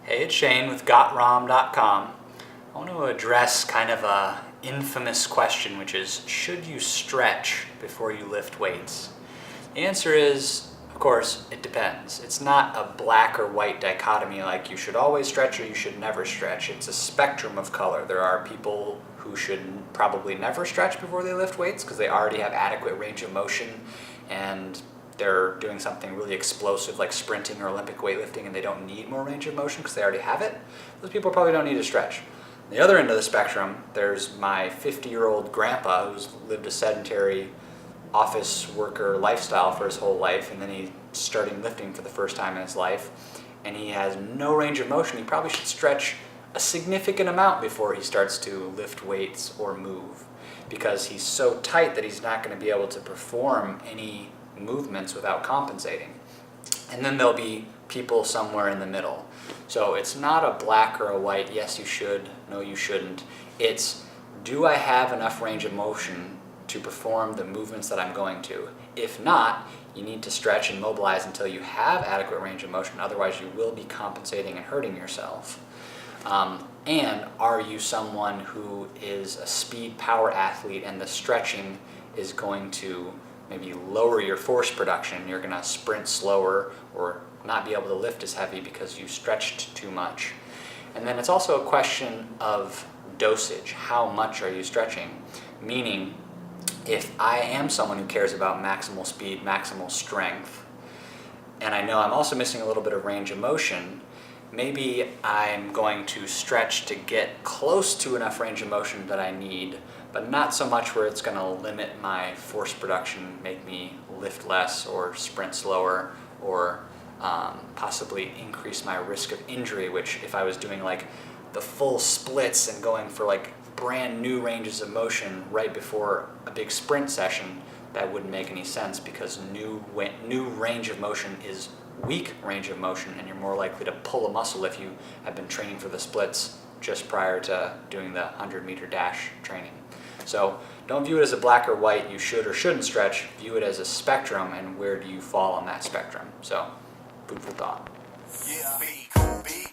Hey, it's Shane with GotRom.com. I want to address kind of a infamous question, which is, should you stretch before you lift weights? The answer is, of course, it depends. It's not a black or white dichotomy like you should always stretch or you should never stretch. It's a spectrum of color. There are people who should probably never stretch before they lift weights because they already have adequate range of motion and they're doing something really explosive like sprinting or Olympic weightlifting and they don't need more range of motion because they already have it. Those people probably don't need to stretch. On the other end of the spectrum, there's my 50-year-old grandpa who's lived a sedentary office worker lifestyle for his whole life, and then he's starting lifting for the first time in his life, and he has no range of motion. He probably should stretch a significant amount before he starts to lift weights or move, because he's so tight that he's not going to be able to perform any movements without compensating. And then there'll be people somewhere in the middle. So it's not a black or a white, yes you should, no you shouldn't. It's, do I have enough range of motion to perform the movements that I'm going to? If not, you need to stretch and mobilize until you have adequate range of motion, otherwise you will be compensating and hurting yourself. And are you someone who is a speed power athlete and the stretching is going to maybe lower your force production? You're going to sprint slower or not be able to lift as heavy because you stretched too much. And then it's also a question of dosage. How much are you stretching? Meaning, if I am someone who cares about maximal speed, maximal strength, and I know I'm also missing a little bit of range of motion, maybe I'm going to stretch to get close to enough range of motion that I need, but not so much where it's going to limit my force production, make me lift less or sprint slower, or possibly increase my risk of injury, which if I was doing like the full splits and going for like brand new ranges of motion right before a big sprint session, that wouldn't make any sense, because new range of motion is weak range of motion, and you're more likely to pull a muscle if you have been training for the splits just prior to doing the 100-meter dash training. So don't view it as a black or white, you should or shouldn't stretch. View it as a spectrum, and where do you fall on that spectrum? So food for thought. Yeah.